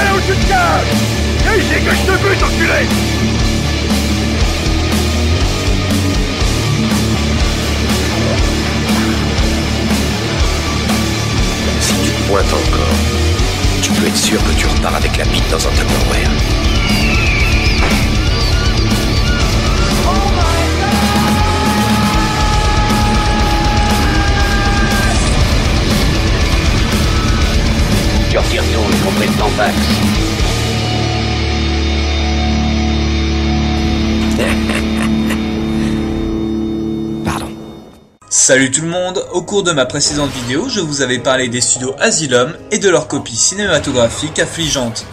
Hé, où tu te caches? Viens ici que je te bute, enculé! Si tu te pointes encore, tu peux être sûr que tu repars avec la bite dans un Tupperware. Tu retires retournes contre le Tampax. Pardon. Salut tout le monde, au cours de ma précédente vidéo, je vous avais parlé des studios Asylum et de leur copie cinématographique affligeante.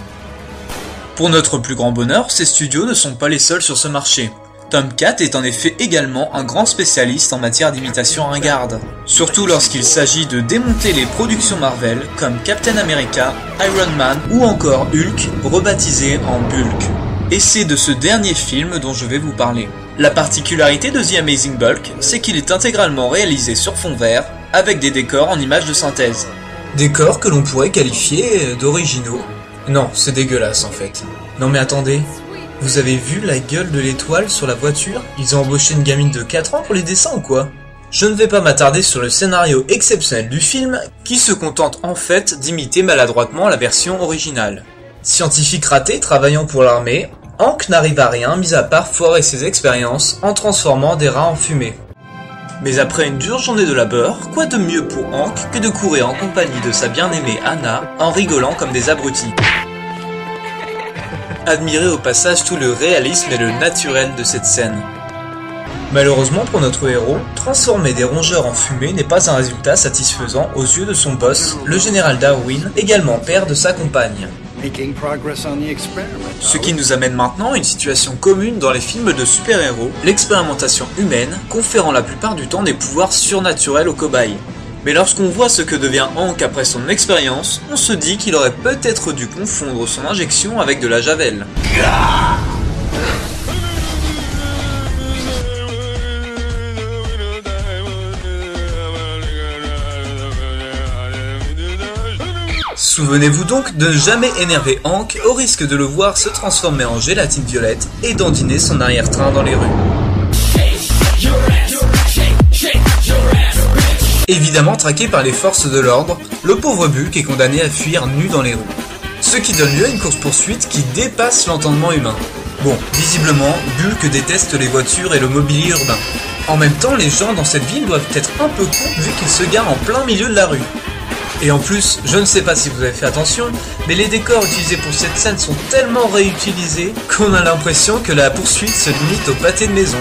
Pour notre plus grand bonheur, ces studios ne sont pas les seuls sur ce marché. Tomcat est en effet également un grand spécialiste en matière d'imitation ringarde, surtout lorsqu'il s'agit de démonter les productions Marvel comme Captain America, Iron Man ou encore Hulk, rebaptisé en Bulk. Et c'est de ce dernier film dont je vais vous parler. La particularité de The Amazing Bulk, c'est qu'il est intégralement réalisé sur fond vert, avec des décors en images de synthèse. Décors que l'on pourrait qualifier d'originaux. Non, c'est dégueulasse en fait. Non mais attendez, vous avez vu la gueule de l'étoile sur la voiture? Ils ont embauché une gamine de 4 ans pour les dessins ou quoi? Je ne vais pas m'attarder sur le scénario exceptionnel du film, qui se contente en fait d'imiter maladroitement la version originale. Scientifique raté travaillant pour l'armée, Hank n'arrive à rien mis à part foirer ses expériences en transformant des rats en fumée. Mais après une dure journée de labeur, quoi de mieux pour Hank que de courir en compagnie de sa bien-aimée Anna en rigolant comme des abrutis. Admirez au passage tout le réalisme et le naturel de cette scène. Malheureusement pour notre héros, transformer des rongeurs en fumée n'est pas un résultat satisfaisant aux yeux de son boss, le général Darwin, également père de sa compagne. Ce qui nous amène maintenant à une situation commune dans les films de super-héros, l'expérimentation humaine conférant la plupart du temps des pouvoirs surnaturels aux cobayes. Mais lorsqu'on voit ce que devient Hank après son expérience, on se dit qu'il aurait peut-être dû confondre son injection avec de la javel. Souvenez-vous donc de ne jamais énerver Hank au risque de le voir se transformer en gélatine violette et dandiner son arrière-train dans les rues. Évidemment traqué par les forces de l'ordre, le pauvre Bulk est condamné à fuir nu dans les rues. Ce qui donne lieu à une course-poursuite qui dépasse l'entendement humain. Bon, visiblement, Bulk déteste les voitures et le mobilier urbain. En même temps, les gens dans cette ville doivent être un peu cons vu qu'ils se garent en plein milieu de la rue. Et en plus, je ne sais pas si vous avez fait attention, mais les décors utilisés pour cette scène sont tellement réutilisés qu'on a l'impression que la poursuite se limite au pâté de maison.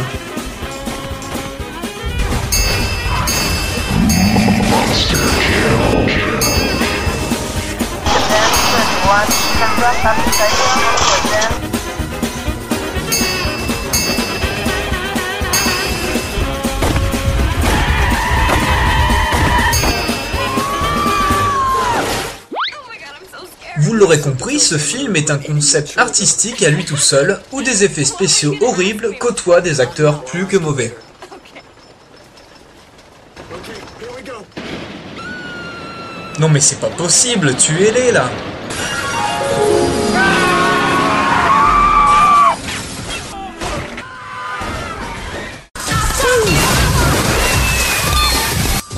Vous l'aurez compris, ce film est un concept artistique à lui tout seul, où des effets spéciaux horribles côtoient des acteurs plus que mauvais. Non mais c'est pas possible, tuez-les là!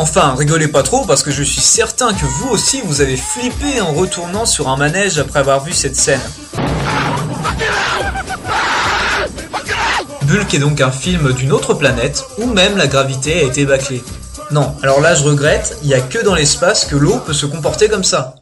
Enfin, rigolez pas trop parce que je suis certain que vous aussi vous avez flippé en retournant sur un manège après avoir vu cette scène. Bulk est donc un film d'une autre planète où même la gravité a été bâclée. Non, alors là je regrette, il n'y a que dans l'espace que l'eau peut se comporter comme ça.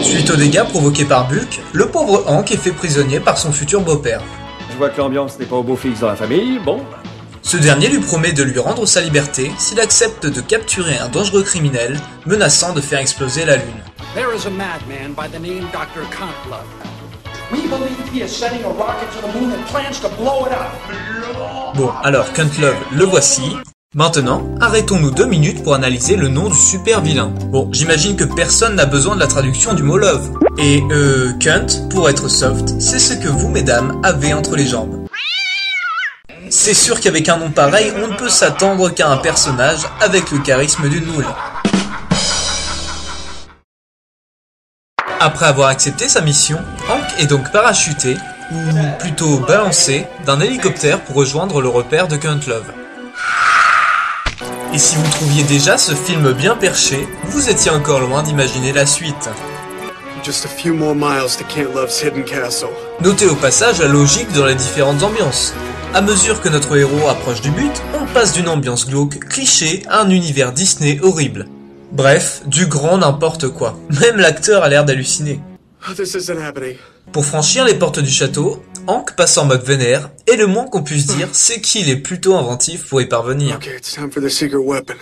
Suite aux dégâts provoqués par Bulk, le pauvre Hank est fait prisonnier par son futur beau-père. Je vois que l'ambiance n'est pas au beau fixe dans la famille, bon. Ce dernier lui promet de lui rendre sa liberté s'il accepte de capturer un dangereux criminel menaçant de faire exploser la Lune. There is a madman by the name Dr. Kontlove. We believe he is setting a rocket to the moon and plans to blow it up. Bon, alors Kontlove, le voici. Maintenant, arrêtons-nous 2 minutes pour analyser le nom du super vilain. Bon, j'imagine que personne n'a besoin de la traduction du mot love. Et Kunt, pour être soft, c'est ce que vous, mesdames, avez entre les jambes. C'est sûr qu'avec un nom pareil, on ne peut s'attendre qu'à un personnage avec le charisme d'une moule. Après avoir accepté sa mission, Hank est donc parachuté, ou plutôt balancé, d'un hélicoptère pour rejoindre le repère de Kuntlove. Et si vous trouviez déjà ce film bien perché, vous étiez encore loin d'imaginer la suite. Just a few more miles to Kantlove's hidden castle. Notez au passage la logique dans les différentes ambiances. À mesure que notre héros approche du but, on passe d'une ambiance glauque, cliché, à un univers Disney horrible. Bref, du grand n'importe quoi. Même l'acteur a l'air d'halluciner. Oh, this isn't happening. Pour franchir les portes du château, Hank passe en mode vénère, et le moins qu'on puisse dire, c'est qu'il est plutôt inventif pour y parvenir. Okay, it's time for the secret weapon.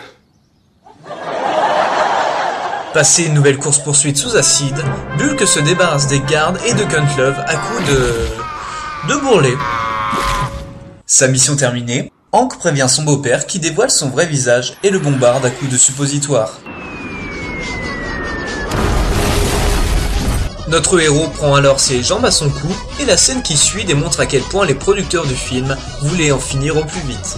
Passé une nouvelle course-poursuite sous acide, Bulk se débarrasse des gardes et de Kuntlove à coups de bourrelet. Sa mission terminée, Hank prévient son beau-père qui dévoile son vrai visage et le bombarde à coups de suppositoire. Notre héros prend alors ses jambes à son cou et la scène qui suit démontre à quel point les producteurs du film voulaient en finir au plus vite.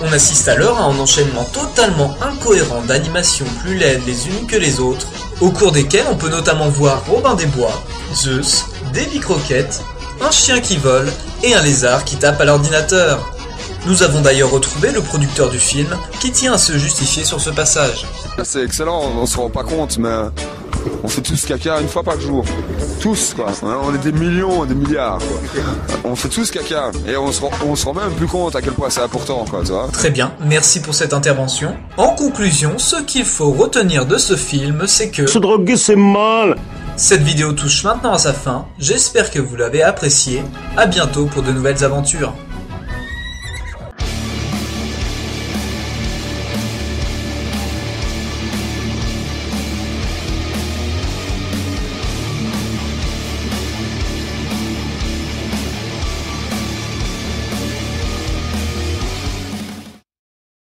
On assiste alors à un enchaînement totalement incohérent d'animations plus laides les unes que les autres, au cours desquelles on peut notamment voir Robin des Bois, Zeus, Davy Crockett, un chien qui vole et un lézard qui tape à l'ordinateur. Nous avons d'ailleurs retrouvé le producteur du film qui tient à se justifier sur ce passage. C'est excellent, on se rend pas compte, mais on fait tous caca une fois par jour. Tous, quoi. On est des millions, des milliards, quoi. On fait tous caca. Et on se rend même plus compte à quel point c'est important, quoi, tu vois. Très bien, merci pour cette intervention. En conclusion, ce qu'il faut retenir de ce film, c'est que... Se droguer, c'est mal. Cette vidéo touche maintenant à sa fin. J'espère que vous l'avez appréciée. À bientôt pour de nouvelles aventures.